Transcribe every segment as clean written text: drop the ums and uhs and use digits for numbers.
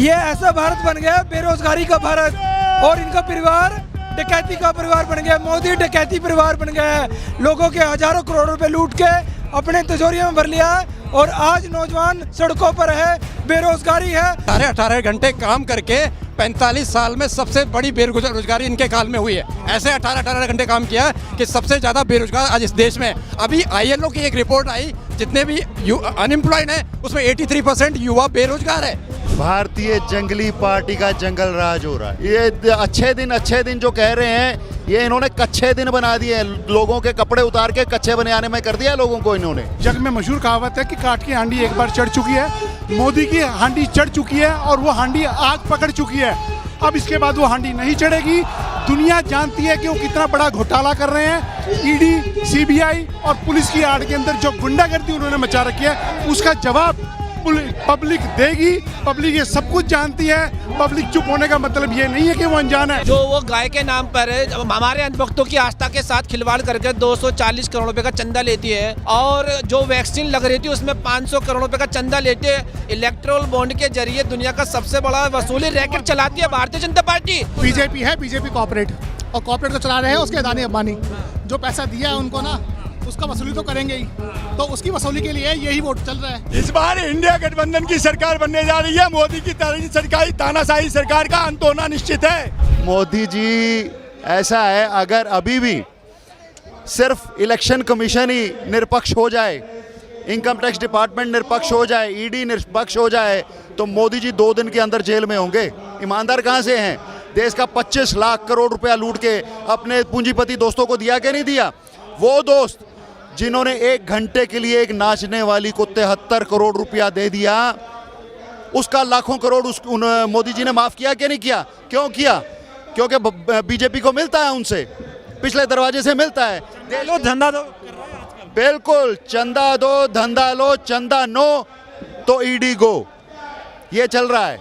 ये ऐसा भारत बन गया बेरोजगारी का भारत, और इनका परिवार डकैती का परिवार बन गया। मोदी डकैती परिवार बन गया है। लोगों के हजारों करोड़ रुपए लूट के अपने तिजोरियों में भर लिया है, और आज नौजवान सड़कों पर है, बेरोजगारी है। 18 घंटे काम करके 45 साल में सबसे बड़ी बेरोजगारी इनके काल में हुई है। ऐसे 18 घंटे काम किया कि सबसे ज्यादा बेरोजगार आज इस देश में। अभी ILO की एक रिपोर्ट आई, जितने भी अनएम्प्लॉयड हैं उसमें 83% युवा बेरोजगार है। भारतीय जंगली पार्टी का जंगल राज हो रहा है। ये अच्छे दिन जो कह रहे हैं, ये इन्होंने कच्चे दिन बना दिए हैं। लोगों के कपड़े उतार के कच्चे बनाने में कर दिया लोगों को इन्होंने। जग में मशहूर कहावत है कि काठ की हांडी एक बार चढ़ चुकी है। मोदी की हांडी चढ़ चुकी है और वो हांडी आग पकड़ चुकी है। अब इसके बाद वो हांडी नहीं चढ़ेगी। दुनिया जानती है कि वो कितना बड़ा घोटाला कर रहे हैं। ED, CBI और पुलिस की आड़ के अंदर जो गुंडागर्दी उन्होंने मचा रखी है, उसका जवाब पब्लिक देगी। पब्लिक ये सब कुछ जानती है। पब्लिक चुप होने का मतलब ये नहीं है कि वो अनजान है। जो वो गाय के नाम पर हमारे अंधभक्तों की आस्था के साथ खिलवाड़ करके 240 करोड़ रुपए का चंदा लेती है, और जो वैक्सीन लग रही थी उसमें 500 करोड़ रुपए का चंदा लेते इलेक्ट्रोल बॉन्ड के जरिए दुनिया का सबसे बड़ा वसूली रैकेट चलाती है भारतीय जनता पार्टी। बीजेपी है, बीजेपी कॉर्पोरेट, और कॉर्पोरेट को चला रहे हैं उसके अदानी अंबानी। जो पैसा दिया है उनको ना, उसका वसूली तो करेंगे ही, तो उसकी वसूली के लिए यही वोट चल रहा है। इस बार इंडिया गठबंधन की सरकार बनने जा रही है। मोदी की सरकारी तानाशाही सरकार का अंत होना निश्चित है। मोदी जी ऐसा है, अगर अभी भी सिर्फ इलेक्शन कमीशन ही निष्पक्ष हो जाए, इनकम टैक्स डिपार्टमेंट निष्पक्ष हो जाए, ED निष्पक्ष हो जाए, तो मोदी जी 2 दिन के अंदर जेल में होंगे। ईमानदार कहाँ से हैं? देश का 25 लाख करोड़ रुपया लूट के अपने पूंजीपति दोस्तों को दिया कि नहीं दिया? वो दोस्त जिन्होंने 1 घंटे के लिए एक नाचने वाली को 73 करोड़ रुपया दे दिया, उसका लाखों करोड़ मोदी जी ने माफ किया कि नहीं किया? क्यों किया? क्योंकि बीजेपी को मिलता है, उनसे पिछले दरवाजे से मिलता है। लो धंधा दो, बिल्कुल, चंदा दो धंधा लो, चंदा नो तो ED गो, ये चल रहा है।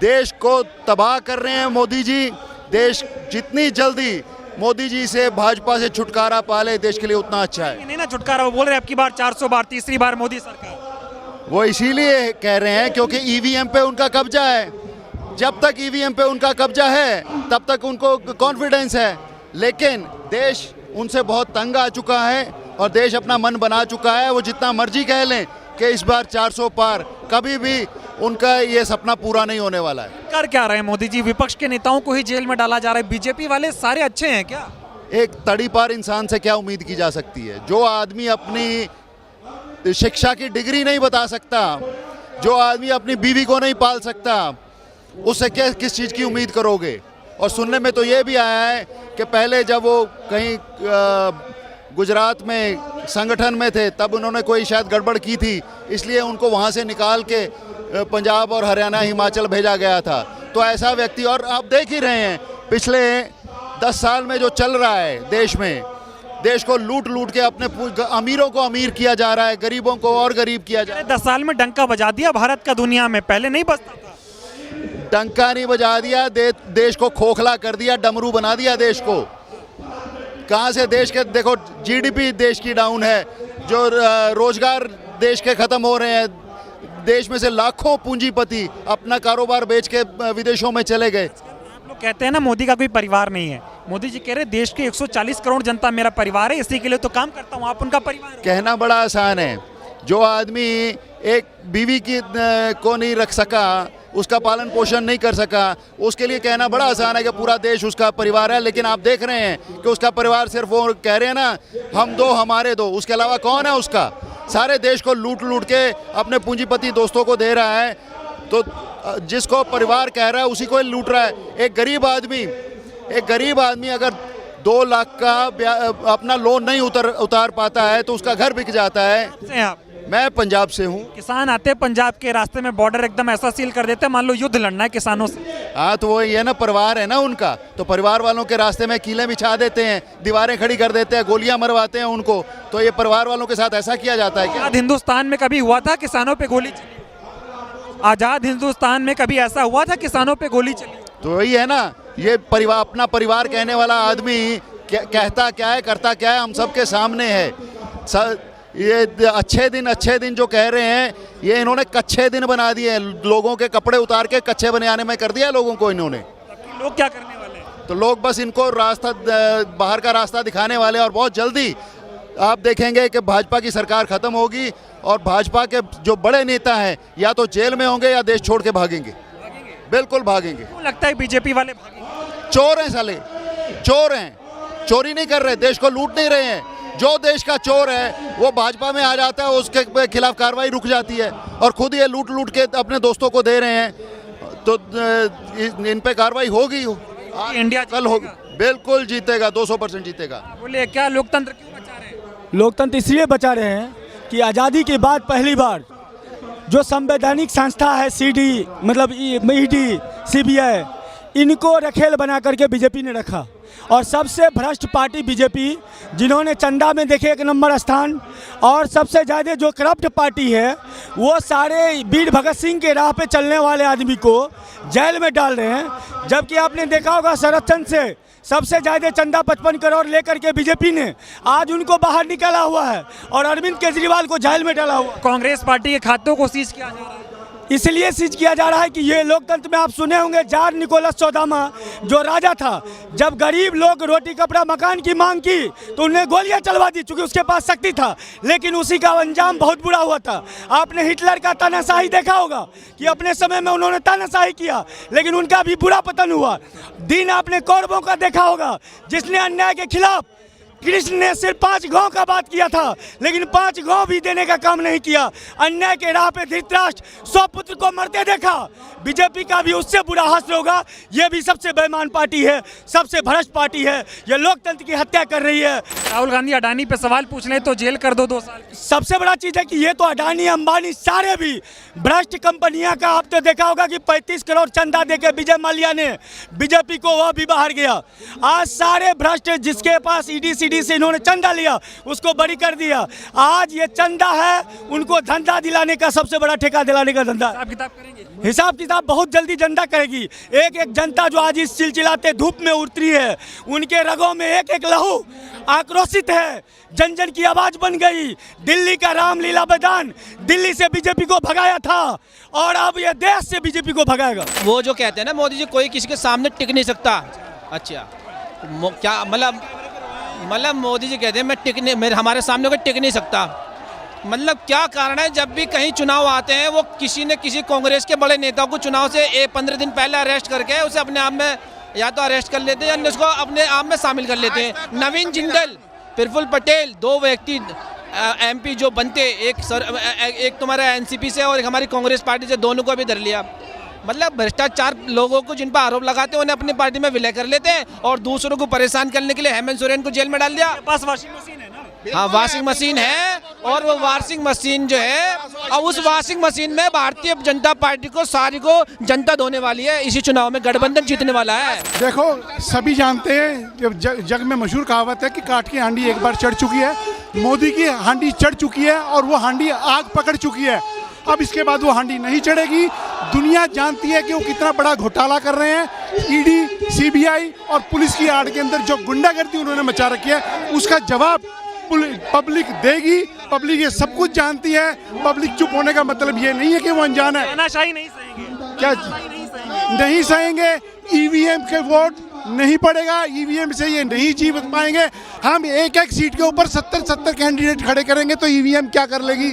देश को तबाह कर रहे हैं मोदी जी। देश जितनी जल्दी मोदी जी से, भाजपा से छुटकारा पाले देश के लिए उतना अच्छा है। नहीं ना छुटकारा, वो बोल रहे हैं अब की बार 400 बार, तीसरी बार मोदी सरकार। वो इसीलिए कह रहे हैं क्योंकि EVM पे उनका कब्जा है। जब तक EVM पे उनका कब्जा है तब तक उनको कॉन्फिडेंस है, लेकिन देश उनसे बहुत तंग आ चुका है और देश अपना मन बना चुका है। वो जितना मर्जी कह लें कि इस बार 400 पार, कभी भी उनका ये सपना पूरा नहीं होने वाला है। कर क्या रहे हैं मोदी जी? विपक्ष के नेताओं को ही जेल में डाला जा रहा है। बीजेपी वाले सारे अच्छे हैं क्या? एक तड़ी पार इंसान से क्या उम्मीद की जा सकती है? जो आदमी अपनी शिक्षा की डिग्री नहीं बता सकता, जो आदमी अपनी बीवी को नहीं पाल सकता, उससे क्या किस चीज़ की उम्मीद करोगे? और सुनने में तो ये भी आया है कि पहले जब वो कहीं गुजरात में संगठन में थे तब उन्होंने कोई शायद गड़बड़ की थी, इसलिए उनको वहाँ से निकाल के पंजाब और हरियाणा, हिमाचल भेजा गया था। तो ऐसा व्यक्ति, और आप देख ही रहे हैं पिछले 10 साल में जो चल रहा है देश में, देश को लूट लूट के अपने अमीरों को अमीर किया जा रहा है, गरीबों को और गरीब किया जा रहा है। 10 साल में डंका बजा दिया भारत का दुनिया में, पहले नहीं बजता था। डंका नहीं बजा दिया, देश को खोखला कर दिया, डमरू बना दिया देश को। कहाँ से देश के, देखो GDP देश की डाउन है, जो रोजगार देश के खत्म हो रहे हैं, देश में से लाखों पूंजीपति अपना कारोबार बेच के विदेशों में चले गए। आप लोग कहते हैं ना मोदी का कोई परिवार नहीं है। मोदी जी कह रहे देश के 140 करोड़ जनता मेरा परिवार है, इसी के लिए तो काम करता हूँ। आप उनका परिवार है। कहना बड़ा आसान है। जो आदमी एक बीवी की को नहीं रख सका, उसका पालन पोषण नहीं कर सका, उसके लिए कहना बड़ा आसान है कि पूरा देश उसका परिवार है। लेकिन आप देख रहे हैं कि उसका परिवार सिर्फ वो कह रहे हैं ना, हम दो हमारे दो, उसके अलावा कौन है उसका? सारे देश को लूट लूट के अपने पूंजीपति दोस्तों को दे रहा है। तो जिसको परिवार कह रहा है उसी को लूट रहा है। एक गरीब आदमी अगर 2 लाख का अपना लोन नहीं उतार पाता है तो उसका घर बिक जाता है। मैं पंजाब से हूँ। किसान आते हैं पंजाब के रास्ते में, बॉर्डर एकदम ऐसा सील कर देते हैं, मान लो युद्ध लड़ना है किसानों से। हाँ, तो वो ये ना, परिवार है ना उनका, तो परिवार वालों के रास्ते में कीलें बिछा देते हैं, दीवारें खड़ी कर देते हैं, गोलियां मरवाते हैं उनको। तो ये परिवार वालों के साथ ऐसा किया जाता है क्या? आजाद हिंदुस्तान में कभी हुआ था किसानों पे गोली चली? आजाद हिंदुस्तान में कभी ऐसा हुआ था किसानों पे गोली चली? तो वही है ना, ये परिवार, अपना परिवार कहने वाला आदमी कहता क्या है, करता क्या है, हम सबके सामने है। ये अच्छे दिन जो कह रहे हैं, ये इन्होंने कच्चे दिन बना दिए हैं। लोगों के कपड़े उतार के कच्चे बनियाने में कर दिया लोगों को इन्होंने। लोग क्या करने वाले हैं? तो लोग बस इनको रास्ता, बाहर का रास्ता दिखाने वाले, और बहुत जल्दी आप देखेंगे कि भाजपा की सरकार खत्म होगी और भाजपा के जो बड़े नेता हैं या तो जेल में होंगे या देश छोड़ के भागेंगे। बिल्कुल भागेंगे। क्यों लगता है बीजेपी वाले भागेंगे? चोर हैं साले, चोर हैं, चोरी नहीं कर रहे, देश को लूट नहीं रहे हैं। जो देश का चोर है वो भाजपा में आ जाता है, उसके खिलाफ कार्रवाई रुक जाती है, और खुद ये लूट के अपने दोस्तों को दे रहे हैं, तो इन पे कार्रवाई होगी। इंडिया कल होगी, बिल्कुल जीतेगा, 200% जीतेगा। बोले क्या लोकतंत्र क्यों बचा रहे हैं? लोकतंत्र इसलिए बचा रहे हैं कि आज़ादी के बाद पहली बार जो संवैधानिक संस्था है सीडी, मतलब ईडी, सीबीआई, इनको रखेल बना करके बीजेपी ने रखा। और सबसे भ्रष्ट पार्टी बीजेपी, जिन्होंने चंदा में देखे 1 नंबर स्थान, और सबसे ज़्यादा जो करप्ट पार्टी है वो सारे वीर भगत सिंह के राह पे चलने वाले आदमी को जेल में डाल रहे हैं। जबकि आपने देखा होगा शरद चंद्र से सबसे ज़्यादा चंदा 55 करोड़ लेकर के बीजेपी ने आज उनको बाहर निकाला हुआ है, और अरविंद केजरीवाल को जेल में डाला हुआ। कांग्रेस पार्टी के खातों को सीज किया जा रहा है, इसलिए सीज किया जा रहा है कि ये लोकतंत्र में आप सुने होंगे जार निकोलस चौदामा जो राजा था, जब गरीब लोग रोटी कपड़ा मकान की मांग की तो उन्हें गोलियां चलवा दी, चूंकि उसके पास शक्ति था, लेकिन उसी का अंजाम बहुत बुरा हुआ था। आपने हिटलर का तानाशाही देखा होगा कि अपने समय में उन्होंने तानाशाही किया, लेकिन उनका भी बुरा पतन हुआ। दिन आपने कौरवों का देखा होगा, जिसने अन्याय के खिलाफ, कृष्ण ने सिर्फ 5 गांव का बात किया था, लेकिन 5 गांव भी देने का काम नहीं किया। अन्याय के राह पे धृतराष्ट्र 100 पुत्र को मरते देखा। बीजेपी का भी उससे बुरा हासिल होगा। ये भी सबसे बेईमान पार्टी है, सबसे भ्रष्ट पार्टी है, ये लोकतंत्र की हत्या कर रही है। राहुल गांधी अडानी पे सवाल पूछ ले तो जेल कर दो 2 साल। सबसे बड़ा चीज़ है कि ये तो अडानी अंबानी सारे भी भ्रष्ट कंपनियां का, आप तो देखा होगा कि 35 करोड़ चंदा देके विजय माल्या ने बीजेपी को, वह भी बाहर गया। आज सारे भ्रष्ट, जिसके पास ईडी सीडी से इन्होंने चंदा लिया उसको बरी कर दिया। आज ये चंदा है उनको धंधा दिलाने का, सबसे बड़ा ठेका दिलाने का धंधा। हिसाब किताब करेंगे? हिसाब किताब बहुत जल्दी जनता करेगी। एक एक जनता जो आज इस चिलचिलाते धूप में उतरी है, उनके रगों में एक एक लहू आक्रोशित है, जन जन की आवाज बन गई। दिल्ली का रामलीला मैदान, दिल्ली से बीजेपी को भगाया था और अब ये देश से बीजेपी को भगाएगा। वो जो कहते हैं ना मोदी जी, कोई किसी के सामने टिक नहीं सकता। अच्छा क्या मतलब मोदी जी कहते हैं मैं टिक नहीं, मेरे हमारे सामने कोई टिक नहीं सकता। मतलब क्या कारण है, जब भी कहीं चुनाव आते हैं वो किसी न किसी कांग्रेस के बड़े नेता को चुनाव से 15 दिन पहले अरेस्ट करके उसे अपने आप में या तो अरेस्ट कर लेते हैं या उसको अपने आप में शामिल कर लेते हैं। नवीन जिंदल, प्रफुल्ल पटेल, 2 व्यक्ति एमपी जो बनते, एक तुम्हारा एनसीपी से और एक हमारी कांग्रेस पार्टी से, दोनों को भी धर लिया। मतलब भ्रष्टाचार लोगों को जिन पर आरोप लगाते हैं उन्हें अपनी पार्टी में विलय कर लेते हैं, और दूसरों को परेशान करने के लिए हेमंत सोरेन को जेल में डाल दिया। पास वॉशिंग मशीन है ना? हाँ, वॉशिंग मशीन है, और वो वॉशिंग मशीन जो है, और उस वॉशिंग मशीन में भारतीय जनता पार्टी को सारी को जनता धोने वाली है। इसी चुनाव में गठबंधन जीतने वाला है। देखो, सभी जानते हैं, जब जग में मशहूर कहावत है कि काट की हांडी एक बार चढ़ चुकी है। मोदी की हांडी चढ़ चुकी है और वो हांडी आग पकड़ चुकी है। अब इसके बाद वो हांडी नहीं चढ़ेगी। दुनिया जानती है कि वो कितना बड़ा घोटाला कर रहे हैं। ईडी, सीबीआई और पुलिस की आड़ के अंदर जो गुंडागर्दी उन्होंने मचा रखी है, उसका जवाब पब्लिक देगी। पब्लिक ये सब कुछ जानती है। पब्लिक चुप होने का मतलब ये नहीं है कि वो अनजान है। तानाशाही नहीं सहेंगे? क्या नहीं सहेंगे? ईवीएम के वोट नहीं पड़ेगा, ईवीएम से ये नहीं जीत पाएंगे। हम एक सीट के ऊपर 70 कैंडिडेट खड़े करेंगे तो ईवीएम क्या कर लेगी?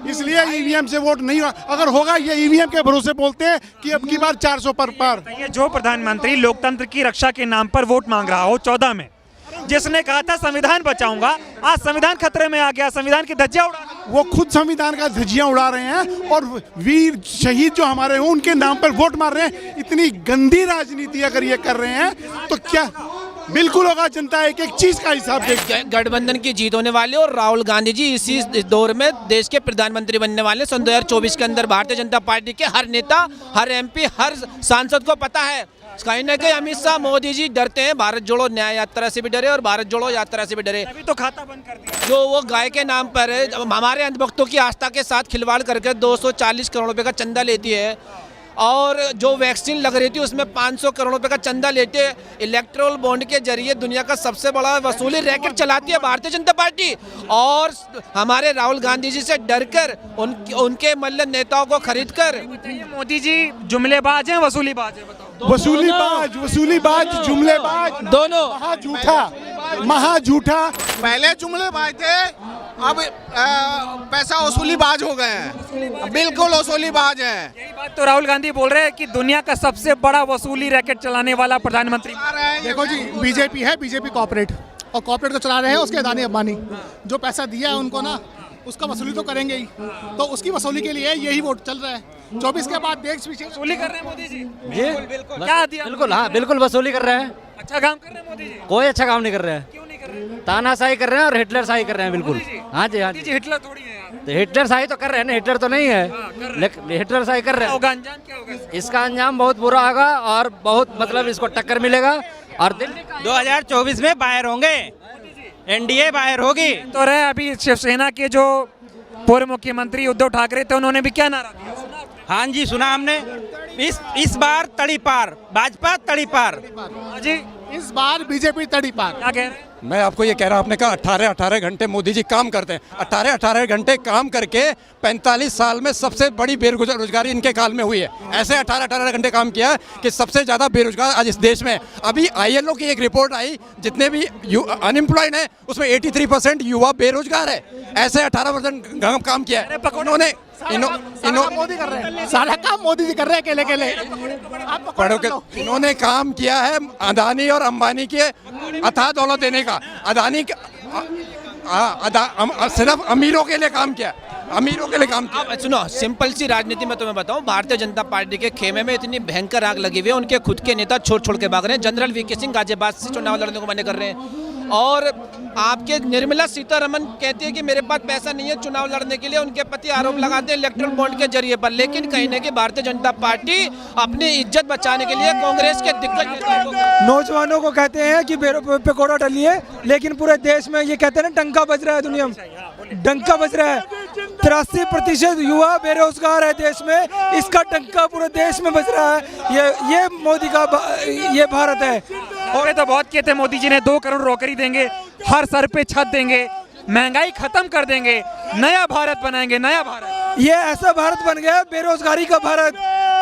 इसलिए ईवीएम से वोट नहीं हुआ। अगर होगा, ये ईवीएम के भरोसे बोलते हैं कि अब की बार 400 पर पार। ये जो प्रधानमंत्री लोकतंत्र की रक्षा के नाम पर वोट मांग रहा हो 14 में, जिसने कहा था संविधान बचाऊंगा, आज संविधान खतरे में आ गया, संविधान की धज्जियां उड़ा, वो खुद संविधान का धज्जियां उड़ा रहे हैं और वीर शहीद जो हमारे हैं उनके नाम पर वोट मार रहे हैं। इतनी गंदी राजनीति अगर ये कर रहे हैं तो क्या बिल्कुल होगा। जनता एक एक चीज का हिसाब देगी। गठबंधन की जीत होने वाली है और राहुल गांधी जी इसी दौर में देश के प्रधानमंत्री बनने वाले। सन 2024 के अंदर भारतीय जनता पार्टी के हर नेता, हर एमपी, हर सांसद को पता है। कहीं ना कहीं अमित शाह, मोदी जी डरते हैं। भारत जोड़ो न्याय यात्रा से भी डरे और भारत जोड़ो यात्रा से भी डरे। अभी तो खाता बंद कर दिया। जो वो गाय के नाम पर हमारे अंधभक्तों की आस्था के साथ खिलवाड़ करके 240 करोड़ रुपए का चंदा लेती है, और जो वैक्सीन लग रही थी उसमें 500 करोड़ रुपए का चंदा लेते, इलेक्ट्रोल बॉन्ड के जरिए दुनिया का सबसे बड़ा वसूली रैकेट चलाती है भारतीय जनता पार्टी। और हमारे राहुल गांधी जी से डरकर उनके मल्ल नेताओं को खरीद कर। मोदी जी जुमलेबाज हैं वसूलीबाज हैं? बताओ। वसूलीबाज जुमलेबाज दोनों। महा झूठा। पहले जुमलेबाज थे, अब पैसा वसूलीबाज हो गए हैं, बिल्कुल वसूलीबाज हैं। यही बात तो राहुल गांधी बोल रहे हैं कि दुनिया का सबसे बड़ा वसूली रैकेट चलाने वाला प्रधानमंत्री। देखो जी, बीजेपी है, बीजेपी कॉर्पोरेट, और कॉर्पोरेट तो चला रहे हैं उसके अदानी अंबानी। जो पैसा दिया है उनको ना, उसका वसूली तो करेंगे ही, तो उसकी वसूली के लिए यही वोट चल रहा है। 24 के बाद देश पीछे वसूली कर रहे हैं मोदी जी। बिल्कुल क्या दिया? बिल्कुल, हाँ बिल्कुल वसूली कर रहे हैं। अच्छा काम कर रहे हैं मोदी जी? कोई अच्छा काम नहीं कर रहे हैं। क्यों नहीं कर रहे? तानाशाही कर रहे हैं और हिटलर शाही कर रहे हैं। बिल्कुल, हाँ जी, हाँ मोदी जी। जी हिटलर थोड़ी है यार। तो हिटलर शाही तो कर रहे हैं ना, हिटलर तो नहीं है, लेकिन हिटलर शाही कर रहे हैं। होगा अंजाम क्या होगा? इसका अंजाम बहुत बुरा होगा और बहुत मतलब इसको टक्कर मिलेगा। और दिल्ली 2024 में बाहर होंगे, एनडीए बाहर होगी। तो रहे अभी शिवसेना के जो पूर्व मुख्यमंत्री उद्धव ठाकरे थे, उन्होंने भी क्या नारा दिया? हाँ जी, सुना हमने। इस बार तड़ी पार, भाजपा तड़ी पार। जी, इस बार बीजेपी तड़ी पार। क्या कह रहे हैं? मैं आपको ये कह रहा हूँ, आपने कहा 18-18 घंटे मोदी जी काम करते हैं। 18-18 घंटे काम करके 45 साल में सबसे बड़ी बेरोजगारी इनके काल में हुई है। ऐसे 18-18 घंटे काम किया कि सबसे ज़्यादा बेरोजगार आज इस देश में। अभी ILO की एक रिपोर्ट आई, जितने भी अनएम्प्लॉयड हैं उसमें 83% युवा बेरोजगार है। ऐसे 18% काम किया है उन्होंने। मोदी कर रहे हैं, सारा काम मोदी जी कर रहे हैं अकेले अकेले। पढ़ो के इन्होंने काम किया है अदानी और अंबानी के अथाह दौलत देने का। अदानी सिर्फ अमीरों के लिए काम किया, अमीरों के लिए काम किया। अब सुनो, सिंपल सी राजनीति में तुम्हें बताऊं, भारतीय जनता पार्टी के खेमे में इतनी भयंकर आग लगी हुई है, उनके खुद के नेता छोड़ के भाग रहे हैं। जनरल VK सिंह गाजियाबाद से चुनाव लड़ने को मना कर रहे हैं। और आपके निर्मला सीतारमण कहती है कि मेरे पास पैसा नहीं है चुनाव लड़ने के लिए। उनके पति आरोप लगाते हैं इलेक्ट्रल बॉन्ड के जरिए पर। लेकिन कहीं ना कहीं भारतीय जनता पार्टी अपनी इज्जत बचाने के लिए कांग्रेस के दिग्गज नेताओं को, नौजवानों को कहते हैं कि पकौड़ा डलिए, लेकिन पूरे देश में ये कहते हैं ना, डंका बज रहा है, दुनिया में डंका बज रहा है। 83% युवा बेरोजगार है देश में, इसका डंका पूरे देश में बज रहा है। ये मोदी का ये भारत है। और तो बहुत किए थे मोदी जी ने, 2 करोड़ नौकरी देंगे, हर सर पे छत देंगे, महंगाई खत्म कर देंगे, नया भारत बनाएंगे, नया भारत। ये ऐसा भारत बन गया बेरोजगारी का भारत,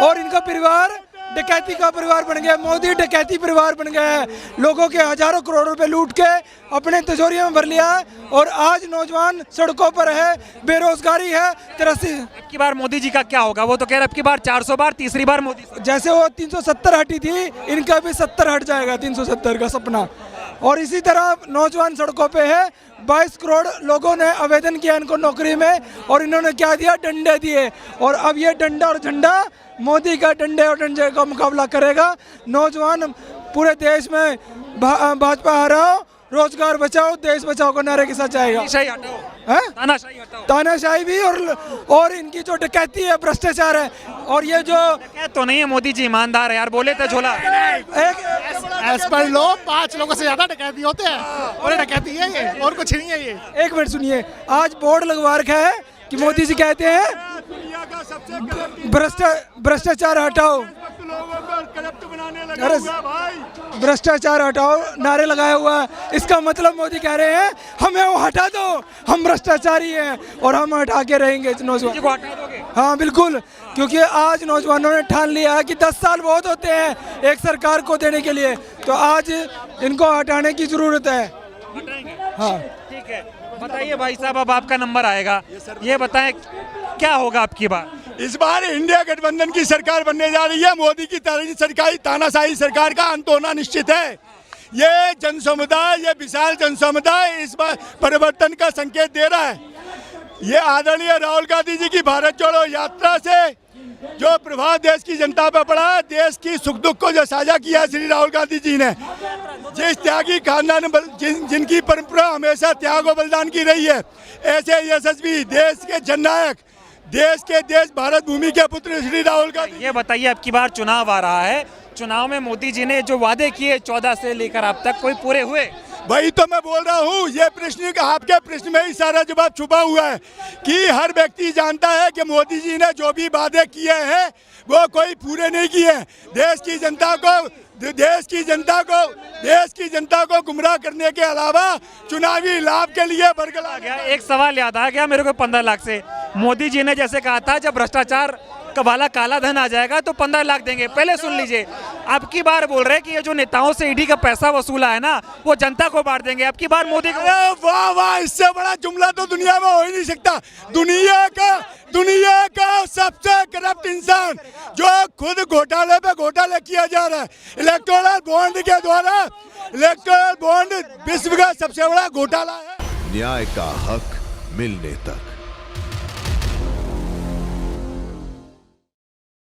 और इनका परिवार डकैती का परिवार बन गया। मोदी डकैती परिवार बन गया है। लोगों के हजारों करोड़ रुपए लूट के अपने तिजोरियों में भर लिया है, और आज नौजवान सड़कों पर है, बेरोजगारी है। 83 अब की बार मोदी जी का क्या होगा? वो तो कह रहे अब की बार 400 बार, तीसरी बार मोदी। जैसे वो 370 हटी थी, इनका भी 70 हट जाएगा, 370 का सपना। और इसी तरह नौजवान सड़कों पे है। 22 करोड़ लोगों ने आवेदन किया इनको नौकरी में, और इन्होंने क्या दिया? डंडे दिए। और अब ये डंडा और झंडा मोदी का डंडे और डंडे का मुकाबला करेगा। नौजवान पूरे देश में भाजपा हराओ, रोजगार बचाओ, देश बचाओ का नारे के साथ जाएगा। तानाशाही हटाओ। तानाशाही भी, और इनकी जो डकैती है, भ्रष्टाचार है, और ये जो तो नहीं है मोदी जी, ईमानदार है यार, बोले तो झोला। एज पर लो 5 लोगों से ज्यादा डकैती होते हैं, और डकैती है ये, और कुछ नहीं है ये। एक मिनट सुनिए, आज बोर्ड लगवा रखा है कि मोदी जी कहते हैं भ्रष्टाचार हटाओ, भ्रष्टाचार हटाओ, नारे लगाया हुआ है। इसका मतलब मोदी कह रहे हैं हमें वो हटा दो, हम भ्रष्टाचारी हैं और हम हटा के रहेंगे नौजवान। हाँ बिल्कुल, क्योंकि आज नौजवानों ने ठान लिया है कि 10 साल बहुत होते हैं एक सरकार को देने के लिए, तो आज इनको हटाने की जरूरत है। हाँ ठीक है, बताइए भाई साहब, अब आपका नंबर आएगा, ये बताएं क्या होगा आपकी बात? इस बार इंडिया गठबंधन की सरकार बनने जा रही है। मोदी की सरकारी तानाशाही सरकार का अंत होना निश्चित है। ये जन समुदाय, ये विशाल जन समुदाय इस बार परिवर्तन का संकेत दे रहा है। ये आदरणीय राहुल गांधी जी की भारत जोड़ो यात्रा से जो प्रभाव देश की जनता पर पड़ा है, देश की सुख दुख को जो साझा किया श्री राहुल गांधी जी ने, जिस त्यागी खानदान जिनकी परंपरा हमेशा त्याग और बलिदान की रही है, ऐसे यशस्वी देश के जननायक, देश के देश भारत भूमि के पुत्र श्री राहुल गांधी। ये बताइए, अब की बार चुनाव आ रहा है, चुनाव में मोदी जी ने जो वादे किए 14 से लेकर अब तक कोई पूरे हुए? वही तो मैं बोल रहा हूँ, ये प्रश्न का आपके प्रश्न में ही सारा जवाब छुपा हुआ है कि हर व्यक्ति जानता है कि मोदी जी ने जो भी वादे किए हैं वो कोई पूरे नहीं किए। देश की जनता को गुमराह करने के अलावा चुनावी लाभ के लिए बरगला गया। एक सवाल याद आ गया मेरे को 15 लाख से। मोदी जी ने जैसे कहा था जब भ्रष्टाचार का वाला काला धन आ जाएगा तो 15 लाख देंगे। पहले सुन लीजिए, अब की बार बोल रहे हैं कि ये जो नेताओं से ईडी का पैसा वसूला है ना वो जनता को बांट देंगे। अब की बार मोदी को वाह वाह, इससे बड़ा जुमला तो दुनिया में हो ही नहीं सकता। दुनिया का सबसे करप्ट इंसान जो खुद घोटाले पे घोटाले किया जा रहा है, इलेक्टोरल बॉन्ड के द्वारा। इलेक्टोरल बॉन्ड विश्व का सबसे बड़ा घोटाला है। न्याय का हक मिलने तक।